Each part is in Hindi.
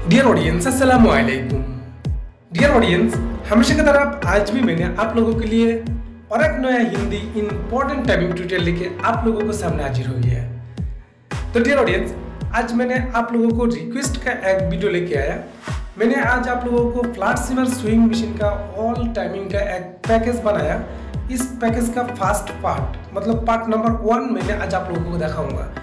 डियर ऑडियंस, अस्सलाम वालेकुम। डियर ऑडियंस, हमेशा की तरह आज भी मैंने आप लोगों के लिए और एक नया हिंदी इंपॉर्टेंट टाइपिंग ट्यूटोरियल लेके आप लोगों को सामने हाजिर हो गया है। तो डियर ऑडियंस, आज मैंने आप लोगों को रिक्वेस्ट का एक वीडियो लेके आया। मैंने आज आप लोगों को फ्लैटसेमर स्विंग मशीन का ऑल टाइमिंग का एक पैकेज बनाया। इस पैकेज का फर्स्ट पार्ट मतलब पार्ट नंबर 1 मैंने आज आप लोगों को दिखाऊंगा।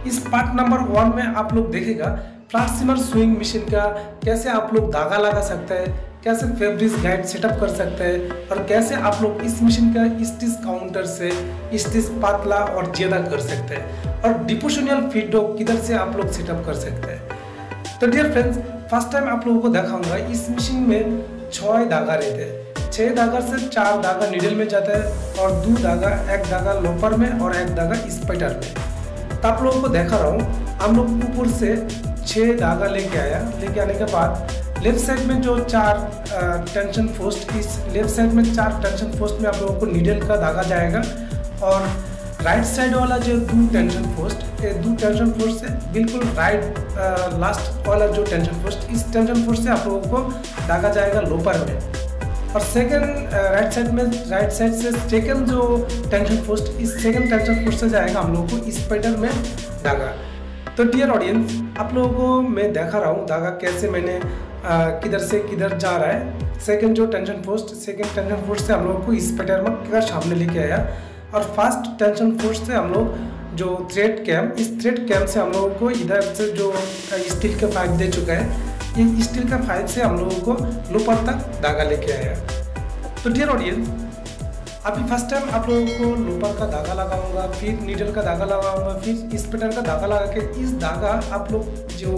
इस पार्ट नंबर 1 में आप लोग देखेगा फ्लैटसेमर स्विंग मशीन का कैसे आप लोग धागा लगा सकते हैं, कैसे फैब्रिक गाइड सेटअप कर सकते हैं और कैसे आप लोग इस मशीन का स्टिच काउंटर से स्टिच पतला और ज्यादा कर सकते हैं और डिपोशनियल फीड किधर से आप लोग सेटअप कर सकते हैं। तो डियर फ्रेंड्स, फर्स्ट टाइम आप लोगों को दिखाऊंगा इस मशीन में 6 धागा रहते हैं। 6 धागा से 4 धागा नीडल में जाता है और 2 धागा, एक धागा लोपर में और एक धागा स्पाइडर में। तो आप लोगों को देखा रहा हूँ, हम लोग ऊपर से 6 धागा लेके आया। लेके आने के बाद लेफ्ट साइड में जो 4 टेंशन पोस्ट, इस लेफ्ट साइड में 4 टेंशन पोस्ट में आप लोगों को नीडल का धागा जाएगा और राइट साइड वाला जो 2 टेंशन पोस्ट, ये 2 टेंशन पोस्ट से बिल्कुल राइट लास्ट वाला जो टेंशन पोस्ट, इस टेंशन पोस्ट से आप लोगों को धागा जाएगा लोपर में और सेकंड राइट साइड से सेकंड जो टेंशन पोस्ट, इस सेकंड टेंशन पोस्ट से जाएगा हम लोगों को स्पाइडर में धागा। तो डियर ऑडियंस, आप लोगों को मैं दिखा रहा हूँ धागा कैसे मैंने किधर से किधर जा रहा है। सेकंड जो tension post, second tension post से हम लोगों को स्पाइडर में का सामने लेके आया और फर्स्ट टेंशन पोस्ट से हम लोग जो थ्रेड कैम, इस थ्रेड कैम से हम लोगों को इधर से जो स्टील का पाइप दे चुका है, ये स्टील का पाइप से हम लोगों को लोपर तक धागा लेके आया। तो डियर ऑडियंस, अभी फर्स्ट टाइम आप लोगों को लोपर का धागा लगाऊंगा, फिर नीडल का धागा लगाऊंगा, फिर स्पाइडर का धागा लगा के इस धागा आप लोग जो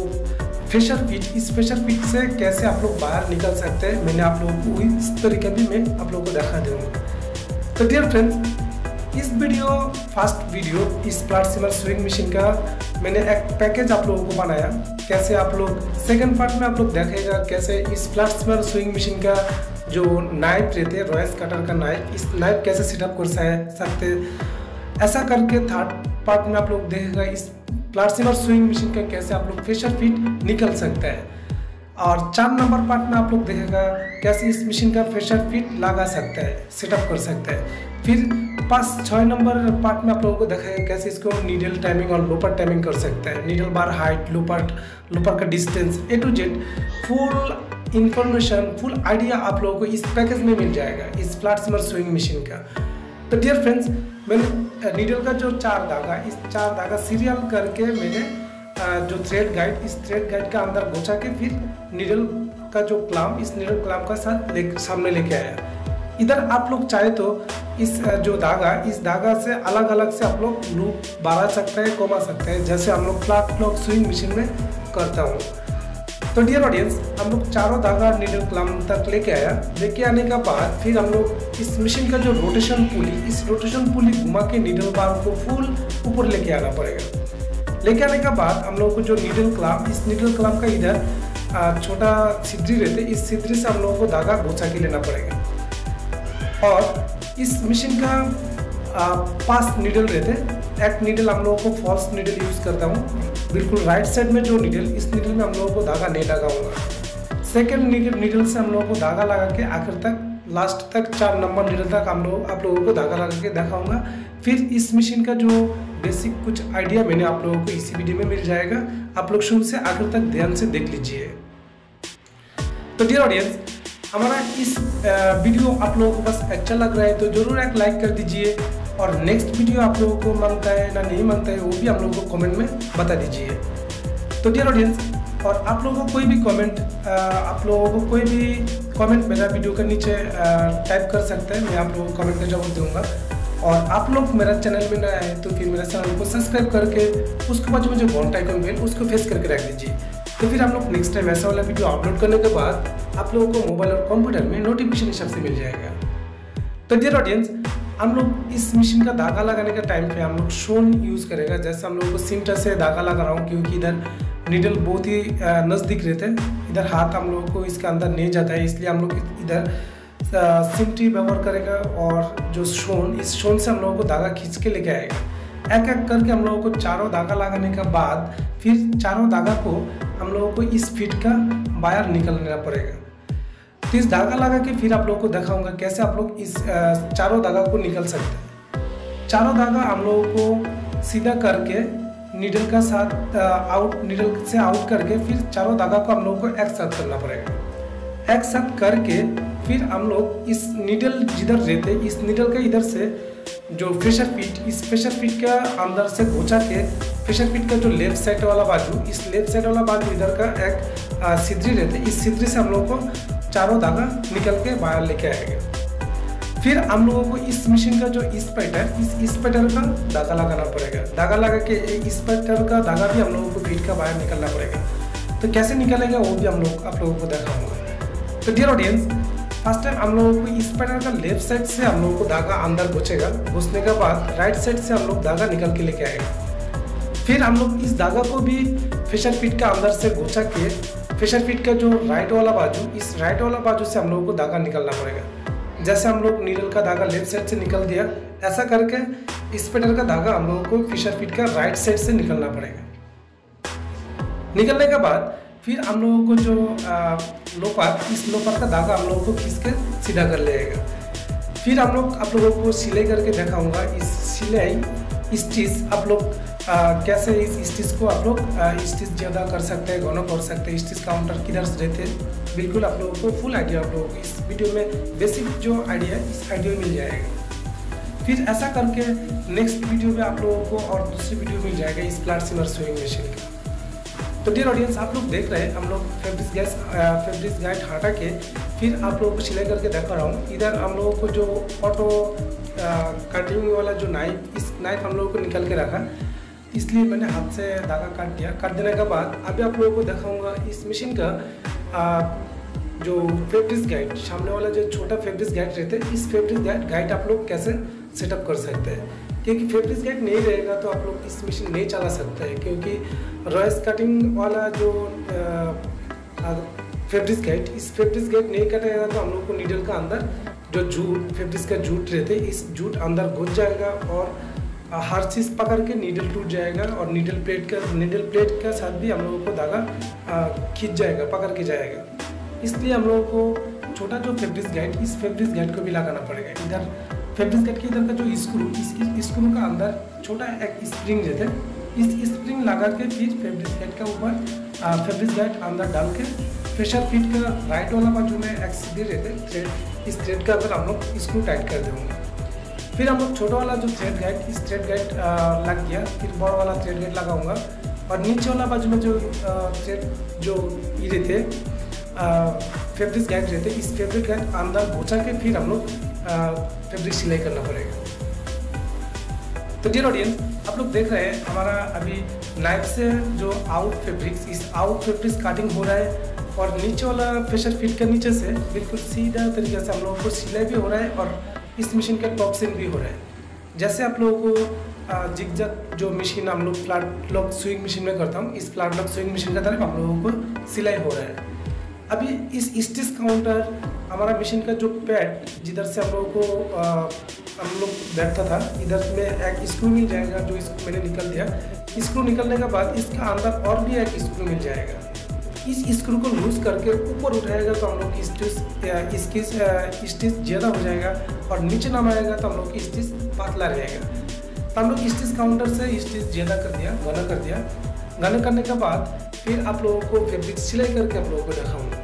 प्रेशर फिट, इस प्रेशर फिट से कैसे आप लोग बाहर निकल सकते हैं, मैंने आप लोगों को इस तरीके भी मैं आप लोगों को दिखा दूंगा। तो डियर फ्रेंड्स, इस वीडियो फर्स्ट वीडियो इस फ्लैटसेमर स्विंग मशीन का मैंने एक पैकेज आप लोगों को बनाया। कैसे आप लोग सेकंड पार्ट में आप लोग देखेगा कैसे इस फ्लैटसेमर स्विंग मशीन का जो नाइफ रहते हैं, रॉयस कटर का नाइफ, इस नाइफ कैसे सेटअप कर सकते, ऐसा करके थर्ड पार्ट में आप लोग देखेगा इस फ्लैटसेमर स्विंग मशीन का कैसे आप लोग प्रेशर फिट निकल सकता है और 4 नंबर पार्ट में आप लोग देखेगा कैसे इस मशीन का प्रेशर फिट लगा सकता है, सेटअप कर सकता है। फिर 5-6 नंबर पार्ट में आप लोगों को दिखाएगा कैसे इसको नीडल टाइमिंग और लोपर टाइमिंग कर सकता है, नीडल बार हाइट, लोपर का distance, A to Z full information, full idea आप लोगों को इस पैकेज में मिल जाएगा इस फ्लैटसेमर स्विंग मशीन का। तो डियर फ्रेंड्स, मैंने नीडल का जो 4 धागा, इस 4 धागा सीरियल करके मैंने जो थ्रेड गाइड, इस थ्रेड गाइड का अंदर घुसा के फिर नीडल का जो क्लैम्प, इस नीडल क्लैम्प का साथ सामने लेके आया। इधर आप लोग चाहे तो इस जो धागा, इस धागा से अलग अलग से आप लोग लूप बढ़ा सकते हैं, कमा सकते हैं, जैसे हम लोग फ्लैट लॉक स्विंग मशीन में करता हूँ। तो डियर ऑडियंस, हम लोग 4 धागा नीडल क्लैम्प तक लेके आया। लेके आने के बाद फिर हम लोग इस मशीन का जो रोटेशन पुली, इस रोटेशन पुली घुमा के नीडल बार को फुल ऊपर लेके आना पड़ेगा। लेके आने के बाद हम लोग को जो नीडल क्लैम्प, इस नीडल क्लैम्प का इधर छोटा छिद्री रहते, इस छिद्री से हम लोगों को धागा घुसा के लेना पड़ेगा और इस मशीन का 5 नीडल रहते। एक नीडल हम लोगों को फॉल्स नीडल यूज करता हूँ, बिल्कुल राइट साइड में जो नीडल, इस नीडल में हम लोगों को धागा नहीं लगाऊंगा। सेकंड नीडल से हम लोगों को धागा लगा के आखिर तक, लास्ट तक 4 नंबर नीडल तक आप लोगों को धागा लगा के दिखाऊंगा। फिर इस मशीन का जो बेसिक कुछ आइडिया मैंने आप लोगों को इसी वीडियो में मिल जाएगा, आप लोग शुरू से आखिर तक ध्यान से देख लीजिए। तो डियर ऑडियंस, हमारा इस वीडियो आप लोगों को बस अच्छा लग रहा है तो जरूर एक लाइक कर दीजिए और नेक्स्ट वीडियो आप लोगों को मांगता है ना नहीं मांगता है वो भी हम लोगों को कमेंट में बता दीजिए। तो डियर ऑडियंस, और आप लोगों को कोई भी कमेंट मेरा वीडियो के नीचे टाइप कर सकते हैं, मैं आप लोगों को कमेंट का जवाब दूंगा। और आप लोग मेरा चैनल में नया है तो फिर मेरा चैनल को सब्सक्राइब करके उसके बाद जो घंटा आइकन बेल उसको फेस करके रख दीजिए। तो फिर हम लोग नेक्स्ट टाइम ऐसा वाला वीडियो अपलोड करने के बाद आप लोगों को मोबाइल और कंप्यूटर में नोटिफिकेशन हिसाब से मिल जाएगा। तो डियर ऑडियंस, हम लोग इस मशीन का धागा लगाने का टाइम पे हम लोग शोन यूज़ करेगा। जैसे हम लोग को सिमटा से धागा लगा रहा हूँ क्योंकि इधर नीडल बहुत ही नज़दीक रहते हैं, इधर हाथ हम लोगों को इसके अंदर नहीं जाता है, इसलिए हम लोग इधर सिमटी व्यवहार करेगा और जो शोन, इस शोन से हम लोगों को धागा खींच के लेके आएगा। एक एक करके हम लोगों को 4 धागा लगाने के बाद फिर 4 धागा को हम लोगों को इस फिट का बाहर निकलना पड़ेगा। तो इस धागा लगा के फिर आप लोगों को दिखाऊंगा कैसे आप लोग इस चारों धागा को निकल सकते हैं। चारों धागा हम लोगों को सीधा करके नीडल का साथ नीडल से आउट करके फिर चारों धागा को हम लोगों को एक साथ करना पड़ेगा। एक साथ करके फिर हम लोग इस नीडल जिधर रहते इस नीडल का इधर से जो प्रेशर फिट, इस प्रेशर फिट का अंदर से घुसा के प्रेशर फिट का जो लेफ्ट साइड वाला बाजू, इस लेफ्ट साइड वाला बाजू इधर का एक सिद्धि रहते, इस सिद्धि से हम लोग को चारों धागा निकल के बाहर लेके आएगा। फिर हम लोगों को इस मशीन का जो इस पैटर्न का धागा लगाना पड़ेगा। धागा लगा के इस पैटर्न का धागा भी हम लोगों को फीट का बाहर निकलना पड़ेगा। तो कैसे निकलेगा वो भी आप लोगों को दिखाऊंगा। तो डियर ऑडियंस, फर्स्ट टाइम हम लोगों को इस पैटर्न का लेफ्ट साइड से हम लोगों को धागा अंदर घुसेगा। घुसने के बाद राइट साइड से हम लोग धागा निकल के लेके आएगा। फिर हम लोग इस धागा को भी प्रेशर फिट का अंदर से घुसा के प्रेशर फिट का जो राइट वाला बाजू, इस राइट वाला बाजू से हम लोगों को धागा निकलना पड़ेगा। जैसे हम लोग नीडल का धागा लेफ्ट साइड से निकल दिया, ऐसा करके इस पैटर्न का धागा हम लोगों को प्रेशर फिट का राइट साइड से निकलना पड़ेगा। निकलने के बाद फिर हम लोगों को जो लोपर, इस लोपर का धागा हम लोगों को खींच के सीधा कर लेगा। फिर आप लोगों को सिलाई करके दिखाऊंगा। इस सिलाई स्टिच आप लोग कैसे इस स्टिच को आप लोग स्टिच ज़्यादा कर सकते हैं, घना कर सकते हैं, स्टिच काउंटर किधर से रहते हैं, बिल्कुल आप लोगों को फुल आइडिया आप लोगों को इस वीडियो में बेसिक जो आइडिया है इस आइडिया मिल जाएगा। फिर ऐसा करके नेक्स्ट वीडियो में आप लोगों को और दूसरी वीडियो मिल जाएगा इस फ्लैटसेमर सोइंग मशीन का। तो डियर ऑडियंस, आप लोग देख रहे हैं हम लोग फैब्रिक गाइड हटा के फिर आप लोगों को सिलाई करके दिखा रहा हूँ। इधर हम लोगों को जो ऑटो कटिंग वाला जो नाइफ, इस नाइफ हम लोगों को निकल के रखा, इसलिए मैंने हाथ से धागा काट दिया। काट देने के बाद अभी आप लोगों को दिखाऊंगा इस मशीन का जो फैब्रिक गाइड, सामने वाला जो छोटा फैब्रिक गाइड रहते हैं, इस फैब्रिक गाइड आप लोग कैसे सेटअप कर सकते हैं। क्योंकि फैब्रिक गाइड नहीं रहेगा तो आप लोग इस मशीन नहीं चला सकते हैं। क्योंकि रॉयस कटिंग वाला जो फैब्रिक गाइड, इस फैब्रिक गाइड नहीं कटेगा तो हम लोग को नीडल का अंदर जो जूट, फैब्रिक का जूट रहते हैं, इस जूट अंदर घुस जाएगा और हर चीज़ पकड़ के नीडल टूट जाएगा और नीडल प्लेट के साथ भी हम लोगों को धागा खींच जाएगा, पकड़ के जाएगा। इसलिए हम लोगों को छोटा जो फैब्रिक गाइड, इस फैब्रिक गाइड को भी लगाना पड़ेगा। इधर फैब्रिक गाइड के इधर का जो स्क्रू, इस स्क्रू का अंदर छोटा एक स्प्रिंग रहता है, इस स्प्रिंग लगा के फिर फैब्रिक गाइड का ऊपर फैब्रिक गाइड अंदर डाल के प्रेशर फिट का राइट वाला बाजू में एक सीधे रहते हैं थ्रेड, इस थ्रेड का अंदर हम लोग स्क्रू टाइट कर देंगे। फिर हम लोग छोटा वाला जो थ्रेड गाइड, इस थ्रेड गाइड लग गया, फिर बड़ा वाला थ्रेड गाइड लगाऊंगा और नीचे वाला बाजू में जो थ्रेड जो ये रहते फैब्रिक गाइड रहते, इस फैब्रिक गाइड अंदर घुसा के फिर हम लोग फैब्रिक सिलाई करना पड़ेगा। तो डियर ऑडियंस, आप लोग देख रहे हैं हमारा अभी नाइफ से जो आउट फैब्रिक्स, इस आउट फैब्रिक्स कटिंग हो रहा है और नीचे वाला प्रेशर फिट के नीचे से बिल्कुल सीधा तरीके से हम लोगों को सिलाई भी हो रहा है और इस मशीन का टॉपसिंग भी हो रहा है। जैसे आप लोगों को जिगजैग जो मशीन हम लोग फ्लैट लॉक स्विंग मशीन में करता हूँ, इस फ्लैट लॉक स्विंग मशीन का तरफ हम लोगों को सिलाई हो रहा है। अभी इस स्टिच काउंटर हमारा मशीन का जो पैड जिधर से हम लोगों को हम लोग बैठता था, इधर में एक स्क्रू मिल जाएगा जो इसको मैंने निकल दिया। स्क्रू निकलने के बाद इसका अंदर और भी एक स्क्रू मिल जाएगा। इस स्क्रू को लूज करके ऊपर उठाएगा तो हम लोग स्टिच ज़्यादा हो जाएगा और नीचे नाम आएगा तो हम लोग की स्टिच पतला रहेगा। तो हम लोग स्टिच काउंटर से स्टिच ज़्यादा कर दिया, घना कर दिया। घना करने के बाद फिर आप लोगों को फैब्रिक सिलाई करके आप लोगों को दिखाऊंगा।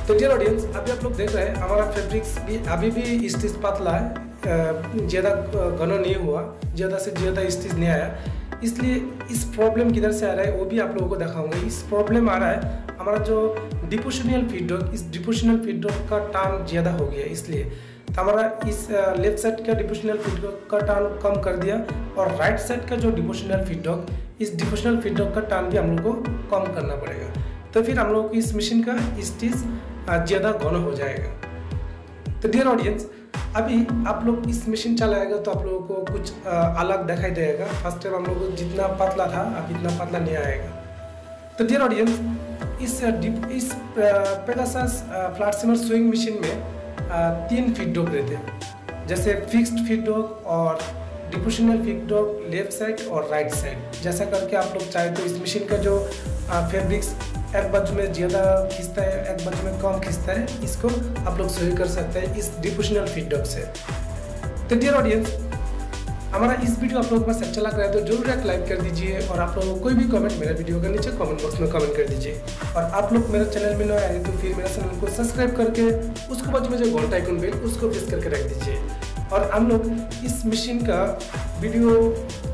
तो डियर ऑडियंस, अभी आप लोग देख रहे हैं हमारा फैब्रिक्स भी अभी भी स्टिच पतला है, ज़्यादा घना नहीं हुआ, ज़्यादा से ज़्यादा स्टिच नहीं आया। इसलिए इस प्रॉब्लम किधर से आ रहा है वो भी आप लोगों को दिखाऊंगा। इस प्रॉब्लम आ रहा है हमारा जो डिपोजिशनल फीडबैक, इस डिपोजिशनल फीडबैक का टर्न ज़्यादा हो गया, इसलिए तो हमारा इस लेफ्ट साइड का डिपोजिशनल फीडबैक का टर्न कम कर दिया और राइट साइड का जो डिपोजिशनल फीडबैक, इस डिपोजिशनल फीडबैक का टर्न भी हम लोग को कम करना पड़ेगा। तो फिर हम लोग को इस मशीन का स्टिच ज़्यादा घना हो जाएगा। तो डियर ऑडियंस, अभी आप लोग इस मशीन चलाएगा तो आप लोगों को कुछ अलग दिखाई देगा। फर्स्ट टाइम हम लोग को जितना पतला था अब इतना पतला नहीं आएगा। तो डियर ऑडियंस, इस पेगासस फ्लैटसेमर सोइंग मशीन में 3 फीडबैक रहते हैं, जैसे फिक्स्ड फीडबैक और डिपोजिशनल फीडबैक लेफ्ट साइड और राइट साइड। जैसा करके आप लोग चाहे तो इस मशीन का जो फैब्रिक्स एक बाजू में ज़्यादा खींचता है, एक बाजू में कम खींचता है, इसको आप लोग सही कर सकते हैं इस डिपोजिशनल फीडबैक से। तो डियर ऑडियंस, हमारा इस वीडियो आप लोगों को पास अच्छा लग रहा है तो जरूर एक लाइक कर दीजिए और आप लोगों को कोई भी कमेंट मेरे वीडियो के नीचे कमेंट बॉक्स में कमेंट कर दीजिए। और आप लोग मेरे चैनल में नए आए तो फिर मेरे चैनल को सब्सक्राइब करके उसके बाजू में जो घंटा आइकन बेल उसको प्रेस करके रख दीजिए। और हम लोग इस मशीन का वीडियो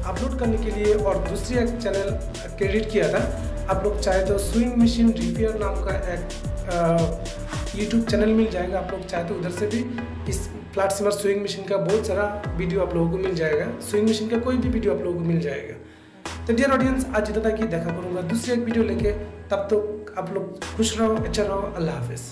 अपलोड करने के लिए और दूसरी एक चैनल क्रेडिट किया था। आप लोग चाहे तो स्विंग मशीन रिपेयर नाम का एक यूट्यूब चैनल मिल जाएगा, आप लोग चाहे तो उधर से भी इस फ्लैटसेमर स्विंग मशीन का बहुत सारा वीडियो आप लोगों को मिल जाएगा। स्विंग मशीन का कोई भी वीडियो आप लोगों को मिल जाएगा। तो डियर ऑडियंस, आज इतना कि देखा करूँगा दूसरी एक वीडियो लेके, तब तो आप लोग खुश रहो, अच्छा रहो, अल्लाह हाफिज़।